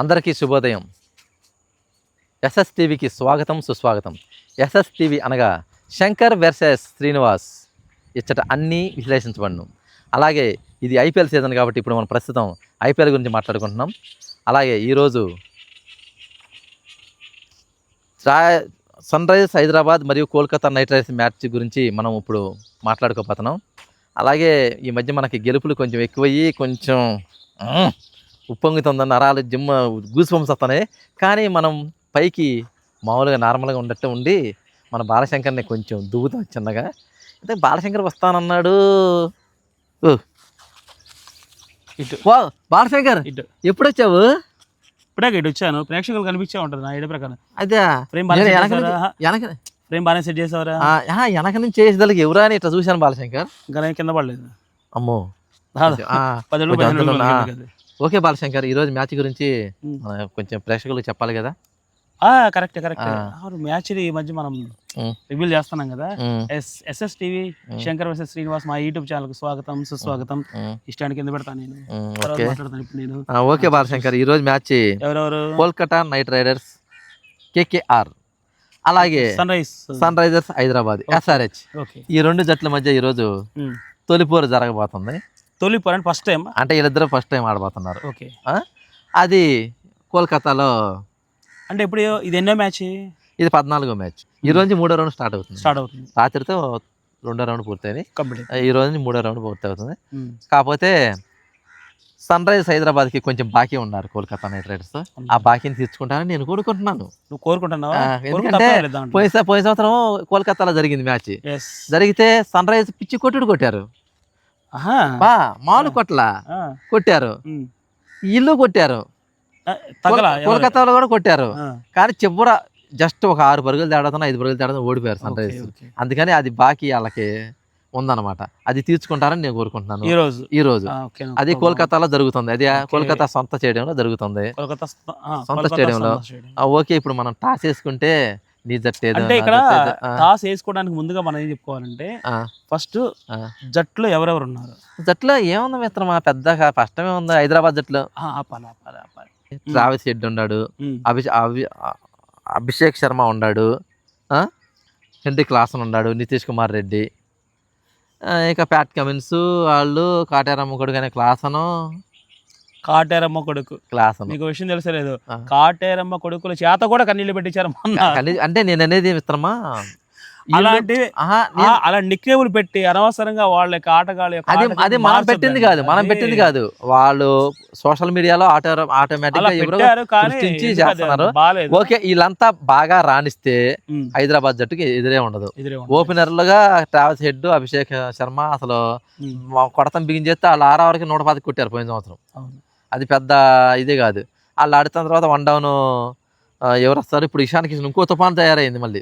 అందరికీ శుభోదయం. ఎస్ఎస్టీవీకి స్వాగతం సుస్వాగతం. ఎస్ఎస్టీవీ అనగా శంకర్ వర్సెస్ శ్రీనివాస్ ఇచ్చట అన్నీ విశ్లేషించబడును. అలాగే ఇది ఐపీఎల్ సీజన్ కాబట్టి ఇప్పుడు మనం ప్రస్తుతం ఐపీఎల్ గురించి మాట్లాడుకుంటున్నాం. అలాగే ఈరోజు సన్ రైజర్స్ హైదరాబాద్ మరియు కోల్కతా నైట్ రైడర్స్ మ్యాచ్ గురించి మనం ఇప్పుడు మాట్లాడుకోపోతున్నాం. అలాగే ఈ మధ్య మనకి గెలుపులు కొంచెం ఎక్కువయ్యి కొంచెం ఉప్పొంగుతుందని నరాలు గూస్ బంప్స్ వస్తున్నాయి. కానీ మనం పైకి మామూలుగా నార్మల్గా ఉన్నట్టు ఉండి మన బాలశంకర్ని కొంచెం దువ్వుతాం చిన్నగా. అయితే బాలశంకర్ వస్తానన్నాడు. ఇటు బాలశంకర్ ఇటు ఎప్పుడు వచ్చావు? ఇప్పుడే ఇటు వచ్చాను. ప్రేక్షకులు కనిపించే ఉంటుంది నా ఐడియా ప్రకారం. అదే ఫ్రేమ్ బాగానే సెట్ చేసావరా? వెనక నుంచి చేసేదానికి ఎవరా అని ఇట్లా చూశాను బాలశంకర్. ఇంకా నేను కింద పడలేదు. అమ్మో 10 ఓకే బాలశంకర్, ఈరోజు మ్యాచ్ గురించి కొంచెం ప్రేక్షకులకు చెప్పాలి కదా. కరెక్ట్ మ్యాచ్ ఈ మధ్య మనం రివ్యూల్ చేస్తున్నాం కదా. SS TV Shankar versus Srinivas మా యూట్యూబ్ ఛానల్ కు స్వాగతం సుస్వాగతం. ఇష్టానికి కింద పెడతాను నేను. మాట్లాడతాను ఇప్పుడు నేను. ఓకే బాలశంకర్, ఈరోజు మ్యాచ్ ఎవరెవరు? కోల్కతా నైట్ రైడర్స్ కేకేఆర్, అలాగే సన్ రైజర్స్ హైదరాబాద్ ఎస్ఆర్హెచ్. ఈ రెండు జట్ల మధ్య ఈరోజు తొలిపోరు జరగబోతుంది. తొలిపోరు అంటే ఫస్ట్ టైం, అంటే వీళ్ళిద్దరు ఫస్ట్ టైం ఆడబోతున్నారు. ఓకే, అది కోల్కతాలో. అంటే ఇప్పుడు ఇది ఎన్నో మ్యాచ్? ఇది 14వ మ్యాచ్. ఈ రోజు 3వ రౌండ్ స్టార్ట్ అవుతుంది. రాత్రితో 2వ రౌండ్ పూర్తయింది. ఈ రోజు 3వ రౌండ్ పూర్తి అవుతుంది. కాకపోతే సన్ రైజర్స్ హైదరాబాద్కి కొంచెం బాకీ ఉన్నారు కోల్కతా నైట్ రైడర్స్. ఆ బాకీని తీర్చుకుంటానని నేను కోరుకుంటున్నాను. నువ్వు కోరుకుంటున్నావా? ఎందుకంటే పోయిన సంవత్సరం కోల్కతాలో జరిగింది మ్యాచ్. జరిగితే సన్ రైజర్స్ పిచ్చి కొట్టారు. మామూలు కొట్టారు, ఇల్లు కొట్టారు, కోల్కతాలో కూడా కొట్టారు. కానీ చివర జస్ట్ ఒక 6 పరుగులు తేడాతో 5 పరుగులు తేడాతో ఓడిపోయారు సన్ రైజర్స్. అందుకని అది బాకీ వాళ్ళకి ఉందన్నమాట. అది తీర్చుకుంటారని నేను కోరుకుంటున్నాను. ఈ రోజు అది కోల్కతాలో జరుగుతుంది. అది కోల్కతా సొంత స్టేడియంలో జరుగుతుంది, సొంత స్టేడియంలో. ఓకే, ఇప్పుడు మనం టాస్ వేసుకుంటే నీ జట్టు అంటే ఇక్కడ టాస్ వేసుకోవడానికి ముందుగా మనం ఏం చెప్పుకోవాలంటే ఫస్ట్ జట్లు ఎవరెవరు ఉన్నారు? జట్లో ఏముంది మిత్రమా, పెద్దగా కష్టమే ఉంది. హైదరాబాద్ జట్లో ట్రావిస్ హెడ్ ఉన్నాడు, అభిషేక్ శర్మ ఉన్నాడు, హెన్రీ క్లాసన్ ఉన్నాడు, నితీష్ కుమార్ రెడ్డి, ఇక ప్యాట్ కమిన్స్ వాళ్ళు, కాటేరమ్మ కొడుకు అనే కాటేరమ్మ కొడుకు క్లాసన్. మీకు విషయం తెలుసలేదు, కాటేరమ్మ కొడుకుల చేత కూడా కన్నీళ్ళు పెట్టించారు. అంటే నేను అనేది మిత్రమా, అలాంటివి అలా నిక్నేములు పెట్టి అనవసరంగా వాళ్ళకి ఆటగాళ్ళు. అది మనం పెట్టింది కాదు, వాళ్ళు సోషల్ మీడియాలో ఆటోమేటిక్ చేస్తున్నారు. ఓకే, వీళ్ళంతా బాగా రాణిస్తే హైదరాబాద్ జట్టుకి ఎదురే ఉండదు. ఓపెనర్లుగా ట్రావెల్స్ హెడ్, అభిషేక్ శర్మ అసలు కొడతం బిగించేస్తే వాళ్ళు 6 వరకు 110 కొట్టారు పోయిన సంవత్సరం. అది పెద్ద ఇదే కాదు. వాళ్ళు ఆడుతున్న తర్వాత 1 డౌన్ ఎవరు వస్తారు? ఇప్పుడు ఇషాన్ కిషన్ ఇంకో తుఫాను తయారైంది. మళ్ళీ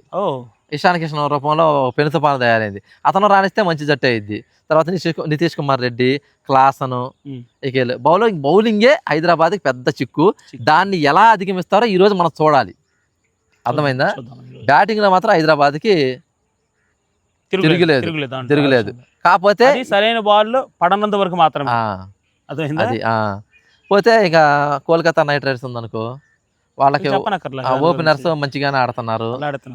ఇషాన్ కిషన్ రూపంలో పెను తుఫాను తయారైంది. అతను రాణిస్తే మంచి జట్టు అయింది. తర్వాత నితీష్ కుమార్ రెడ్డి, క్లాసను, ఇక బౌలింగే హైదరాబాద్కి పెద్ద చిక్కు. దాన్ని ఎలా అధిగమిస్తారో ఈ రోజు మనం చూడాలి. అర్థమైందా? బ్యాటింగ్ లో మాత్రం హైదరాబాద్కి తిరుగులేదు. కాకపోతే సరైన బాల్ పడనంత వరకు మాత్రమే. అది పోతే ఇక కోల్కతా నైట్ రైడర్స్ ఉందనుకో, వాళ్ళకి ఓపెనర్స్ మంచిగానే ఆడుతున్నారు.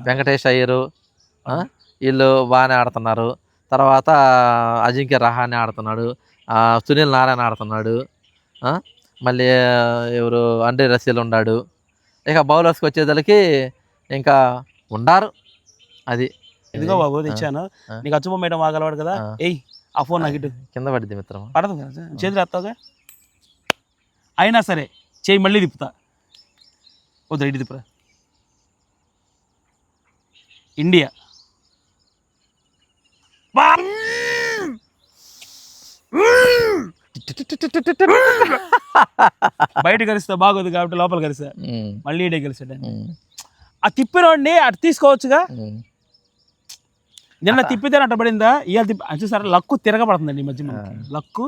వెంకటేష్ అయ్యరు వీళ్ళు బాగానే ఆడుతున్నారు. తర్వాత అజింక్య రహానే ఆడుతున్నాడు, సునీల్ నారాయణ ఆడుతున్నాడు, మళ్ళీ ఎవరు అండ్రే రసీల్ ఉన్నాడు. ఇక బౌలర్స్కి వచ్చేసరికి ఇంకా ఉండారు. అది ఇదిగో బాబు తెచ్చాను, నీకు అచ్చుబొమ్మ వేయడం ఆగలవాడు కదా. ఏయ్, ఆ ఫోన్ నాకు ఇటు కింద పడింది మిత్రం. పడదు కదా, చేతులు ఎత్తావుగా. అయినా సరే చేయి మళ్ళీ తిప్పుతా. వద్దు, ఇటు తిప్పురా. ఇండియా బయట కలిస్తా బాగోదు కాబట్టి లోపల కలిసా, మళ్ళీ ఇడే కలిసాడు. ఆ తిప్పినోడిని అటు తీసుకోవచ్చుగా. నిన్న తిప్పితే అట్ట పడిందా, ఇవాళ చూసారా లక్కు తిరగబడుతుందండి. ఈ మధ్య లక్కు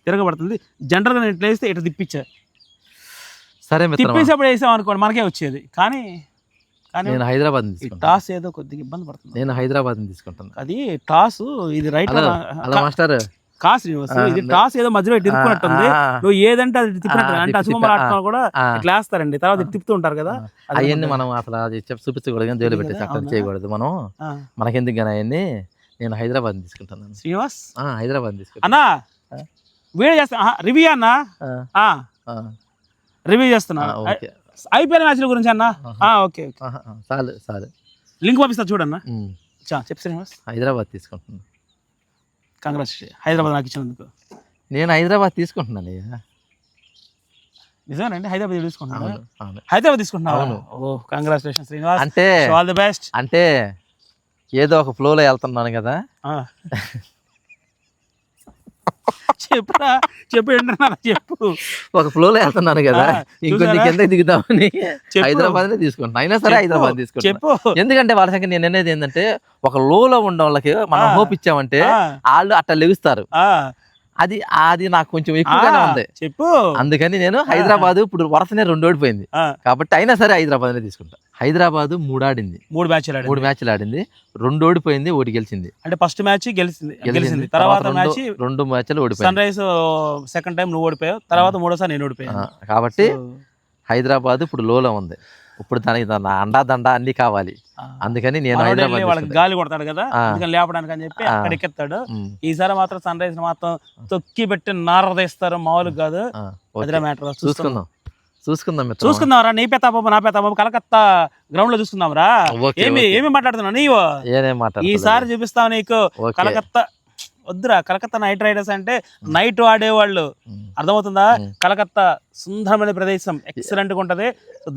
తిరగబడుతుంది. జనరల్గా నేను ఇట్లా వేస్తే ఇట్లా తిప్పించా, సరే తిప్పేసేప్పుడు వేసాం అనుకోండి మనకే వచ్చేది. కానీ నేను హైదరాబాద్ టాస్ ఏదో కొద్దిగా ఇబ్బంది పడుతుంది. నేను హైదరాబాద్ తీసుకుంటాను. అది టాస్ ఇది రైట్ మాస్టర్ శ్రీనివాస్ ఇది టాస్ ఏదో మధ్యలో తిప్పుకున్నట్టుంది, నువ్వు ఏదంటే అది తిప్పినట్టు, అంటే అశుభం ఆడుతున్నా కూడా ఇట్లా వేస్తారండి, తర్వాత తిప్పుతూ ఉంటారు కదా అవన్నీ మనం అసలు అది చూపించకూడదు కానీ జైలు పెట్టేసి అక్కడ చేయకూడదు మనం, మనకెందుకు కానీ అవన్నీ. నేను హైదరాబాద్ తీసుకుంటాను శ్రీనివాస్, హైదరాబాద్ తీసుకుంటా అన్నా. వీడియో చేస్తా, రివ్యూ అన్నా, రివ్యూ చేస్తున్నా ఐపీఎల్ మ్యాచ్ల గురించి అన్న. ఓకే చాలు చాలు, లింక్ పంపిస్తా చూడన్నా. చెప్పు శ్రీనివాస్. హైదరాబాద్ తీసుకుంటున్నాను. కాంగ్రెస్ హైదరాబాద్ నాకు ఇచ్చినందుకు. నేను హైదరాబాద్ తీసుకుంటున్నాను. నిజమేనండి, హైదరాబాద్ తీసుకుంటున్నాను. హైదరాబాద్ తీసుకుంటున్నాను. ఓ కంగ్రాచులేషన్ శ్రీనివాస్, అంటే ఆల్ ది బెస్ట్. అంటే ఏదో ఒక ఫ్లోలో వెళ్తున్నాను కదా. చెప్పురా, చెప్పు. ఒక ఫ్లోలో వెళ్తున్నాను కదా, ఇంకొన్ని కింద దిగుతామని హైదరాబాద్ తీసుకుంటాను. అయినా సరే హైదరాబాద్ తీసుకుంటాను. చెప్పు, ఎందుకంటే వాళ్ళ సంఖ్య నేను అనేది ఏంటంటే, ఒక లోలో ఉన్న వాళ్ళకి మనం హోప్ ఇచ్చామంటే వాళ్ళు అట్లా లెగుస్తారు. అది అది నాకు కొంచెం ఎక్కువగానే ఉంది. చెప్పు. అందుకని నేను హైదరాబాద్ ఇప్పుడు వరుసనే 2 ఓడిపోయింది కాబట్టి అయినా సరే హైదరాబాద్ తీసుకుంటా. హైదరాబాద్ 3 ఆడింది, 3 మ్యాచ్లు ఆడింది, 2 ఓడిపోయింది, 1 గెలిచింది. అంటే ఫస్ట్ మ్యాచ్ గెలిచింది, తర్వాత మ్యాచ్ 2 మ్యాచ్లు ఓడిపోయింది. సన్ రైజ్ సెకండ్ టైం నువ్వు ఓడిపోయావు, తర్వాత మూడోసారి నేను ఓడిపోయాను. కాబట్టి హైదరాబాద్ ఇప్పుడు లోలో ఉంది. ఇప్పుడు దానికి అండా దండ అన్ని కావాలి. అందుకని నేను హైదరాబాద్ వాళ్ళకి గాలి కొడతాడు కదా, అందుకని లేపడానికి అని చెప్పి అక్కడ ఎక్కెత్తాడు. ఈసారి మాత్రం సన్ రైజ్ మాత్రం తొక్కి పెట్టి నారదేస్తారు, మామూలు కాదు. చూసుకుందాం రా, నీ పెతాబాబు నా పెతాబాబు కలకత్తా గ్రౌండ్ లో చూసుకుందాం రా. ఏమి మాట్లాడుతున్నావు నీవు? ఈసారి చూపిస్తావు నీకు కలకత్తా. వద్దురా, కలకత్తా నైట్ రైడర్స్ అంటే నైట్ ఆడేవాళ్ళు, అర్థమవుతుందా? కలకత్తా సుందరమైన ప్రదేశం, ఎక్సలెంట్ గా ఉంటది.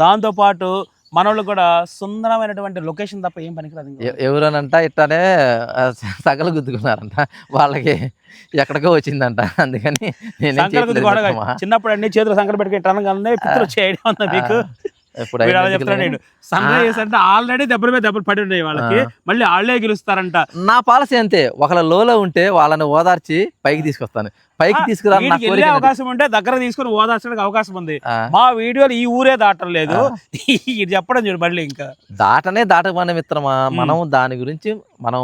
దాంతో పాటు మనోళ్ళు కూడా సుందరమైనటువంటి లొకేషన్ తప్ప ఏం పనికిరాదు. ఎవరోనంట ఇట్లానే సగలు గుద్దుకున్నారంట, వాళ్ళకి ఎక్కడికో వచ్చిందంట. అందుకని చిన్నప్పుడు అన్ని చేతులు సంకలు పెట్టుకుంటాను, పిత్తులు వచ్చే ఐడియా ఉందా మీకు? చెప్తాడు సన్ రైజర్స్ అంటే ఆల్రెడీ దెబ్బల మీద దెబ్బలు పడి ఉన్నాయి వాళ్ళకి, మళ్ళీ వాళ్ళే గెలుస్తారంట. నా పాలసీ అంతే, ఒకళ్ళ లోలో ఉంటే వాళ్ళని ఓదార్చి పైకి తీసుకొస్తాను. పైకి తీసుకురావాలి అవకాశం ఉంటే దగ్గర తీసుకుని ఓదార్చడానికి అవకాశం ఉంది. మా వీడియోలు ఈ ఊరే దాటలేదు, ఇది చెప్పడం చూడు. మళ్ళీ ఇంకా దాటమనే మిత్రమా, మనం దాని గురించి మనం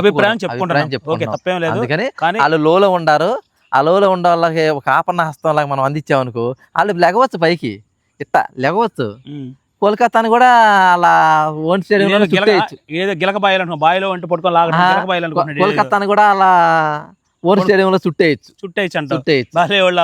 అభిప్రాయం చెప్పుకుంటాం, తప్పేం లేదు. అందుకని వాళ్ళు లోలో ఉండారు, ఆ లోలో ఉండే వాళ్ళకి ఒక ఆపన్న హస్తం లాగా మనం అందించామనుకో, వాళ్ళు లెగవచ్చు పైకి, ఇట్లా లెగవచ్చు. కోల్కతాని కూడా అలా ఓన్ స్టేడియం ఏదో గిలక బాయిలో అంటే పట్టుకోవాలి. కోల్కతాని కూడా అలా ఓన్ స్టేడియం లో చుట్టేయచ్చు అంట. బాలే వాళ్ళు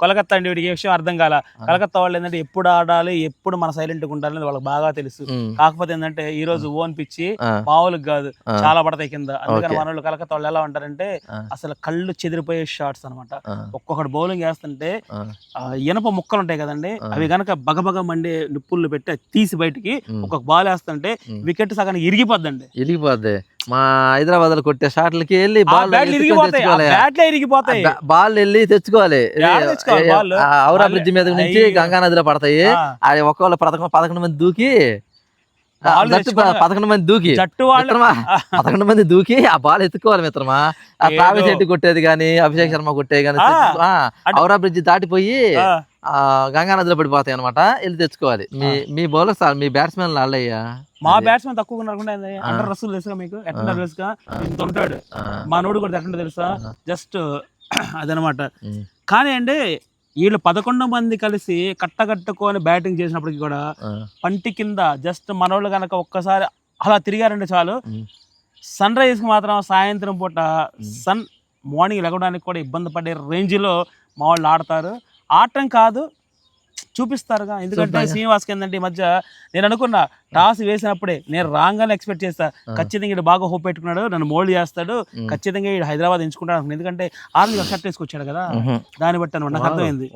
కోల్కత్తా అంటే వీడికి ఏ విషయం అర్థం కాల. కలకత్తా వాళ్ళు ఏంటంటే ఎప్పుడు ఆడాలి, ఎప్పుడు మన సైలెంట్ గా ఉండాలని వాళ్ళకి బాగా తెలుసు. కాకపోతే ఏంటంటే ఈ రోజు ఓన్ పిచ్చి మామూలుగా కాదు, చాలా పడతాయి కింద. అందుకని మన వాళ్ళు కలకత్తా వాళ్ళు ఎలా ఉంటారంటే అసలు కళ్ళు చెదిరిపోయే షాట్స్ అనమాట. ఒక్కొక్కటి బౌలింగ్ వేస్తుంటే ఇనప ముక్కలు ఉంటాయి కదండి, అవి గనక బగబగ మండే నిప్పులు పెట్టి తీసి బయటికి ఒక్కొక్క బాల్ వేస్తుంటే వికెట్ సగానికి ఇరిగిపోద్ది. మా హైదరాబాద్ లో కొట్టే షాట్లకి వెళ్ళి బాల్ వెళ్ళి తెచ్చుకోవాలి. ఔరా బ్రిడ్జ్ మీద నుంచి గంగా నదిలో పడతాయి. అది ఒక్కొక్క 11 మంది దూకి 11 మంది దూకి 11 మంది దూకి ఆ బాల్ ఎత్తుకోవాలి మిత్రమా. ఆ ట్రావిస్ హెడ్ కొట్టేది గానీ, అభిషేక్ శర్మ కొట్టేది గానీ ఔరా బ్రిడ్జ్ దాటిపోయి గంగా నదిలో పడిపోతాయి అనమాట. వెళ్ళి తెచ్చుకోవాలి. మీ బౌలర్ సార్, మీ బ్యాట్స్మెన్ వాళ్ళయ్యా. మా బ్యాట్స్మెన్ తక్కువ అండర్ రసూల్ తెలుసుగా మీకు, ఎట్లా తెలుసుగా ఇంత ఉంటాడు. మా నోడు కూడా ఎట్లా తెలుసా, జస్ట్ అదనమాట. కానీ అండి వీళ్ళు 11 మంది కలిసి కట్టకట్టుకొని బ్యాటింగ్ చేసినప్పటికీ కూడా పంటి కింద జస్ట్ మనోళ్ళు కనుక ఒక్కసారి అలా తిరిగారంటే చాలు. సన్ రైజ్ కి మాత్రం సాయంత్రం పూట మార్నింగ్ లెగడానికి కూడా ఇబ్బంది పడే రేంజ్ లో మా వాళ్ళు ఆడతారు. ఆడటం కాదు, చూపిస్తారుగా. ఎందుకంటే శ్రీనివాస్కి ఏంటంటే ఈ మధ్య నేను అనుకున్నా, టాస్ వేసినప్పుడే నేను రాంగ్ అని ఎక్స్పెక్ట్ చేస్తా. ఖచ్చితంగా ఇటు బాగా హోప్ పెట్టుకున్నాడు, నన్ను మోల్డ్ చేస్తాడు, ఖచ్చితంగా ఇటు హైదరాబాద్ ఎంచుకుంటాడు అనుకున్నాను. ఎందుకంటే ఆరెంజ్ షర్ట్ వేసుకొచ్చాడు కదా, దాన్ని బట్టి అనమాట నాకు అర్థమైంది.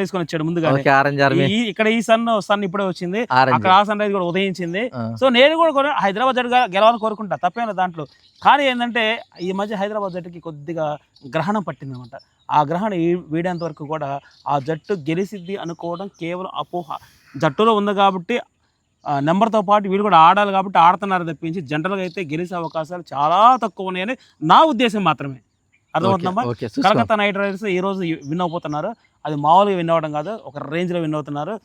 వేసుకొని వచ్చాడు ముందుగా. ఇక్కడ ఈ సన్ ఇప్పుడే వచ్చింది, అక్కడ ఆ సన్ రైజ్ కూడా ఉదయించింది. సో నేను కూడా హైదరాబాద్ జట్టు గెలవాలని కోరుకుంటా, తప్పేనా దాంట్లో. కానీ ఏంటంటే ఈ మధ్య హైదరాబాద్ జట్టుకి కొద్దిగా గ్రహణం పట్టింది అనమాట. ఆ గ్రహణం వీడేంత వరకు కూడా ఆ జట్టు గెలిసిద్ది అనుకోవడం కేవలం అపోహ. జట్టులో ఉంది కాబట్టి నెంబర్తో పాటు వీడు కూడా ఆడాలి కాబట్టి ఆడుతున్నారు తప్పించి జనరల్గా అయితే గెలిచే అవకాశాలు చాలా తక్కువ ఉన్నాయని నా ఉద్దేశం మాత్రమే. అర్థమవుతుందమ్మా. కలకత్తా నైట్ రైడర్స్ ఈ రోజు విన్ అయిపోతున్నారు. అది మామూలుగా విన్ అవ్వడం కాదు, ఒక రేంజ్లో విన్ అవుతున్నారు.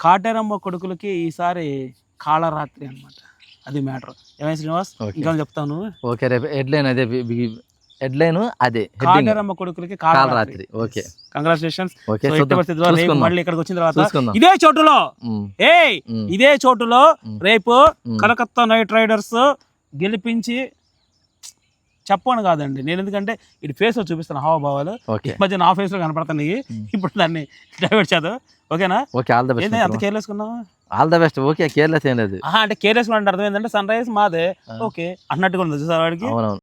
కాటేరమ్మ కొడుకులకి ఈసారి కాళరాత్రి అనమాట, అది మ్యాటర్. ఏమైనా శ్రీనివాస్ ఇంకా చెప్తాను. ఓకే, రేపు హెడ్లైన్ అదే హెడ్లైన్ అదే కాటేరమ్మ కొడుకులకి కాలరాత్రి. Okay congratulations. ఓకే మళ్ళీ ఇక్కడికి వచ్చిన తర్వాత చూసుకుందాం. ఇదే చోటులో ఇదే చోటులో రేపు కలకత్తా నైట్ రైడర్స్ గెలిపించి చెప్పను కాదండి నేను, ఎందుకంటే ఇటు ఫేస్ లో చూపిస్తాను హావభావాలు. ఈ మధ్య నా ఫేస్ లో కనపడుతున్నాయి, ఇప్పుడు దాన్ని డైవర్ట్ చేద్దాం. ఓకేనా? Okay all the best. అంత కేర్లెస్ కున్నావా? All the best. Okay careless ఏం లేదు. అంటే కేర్లెస్ అంటే అర్థం ఏంటంటే సన్ రైజ్ మాదే ఓకే అన్నట్టుగా ఉంది చూసారు వాడికి. అవునవును.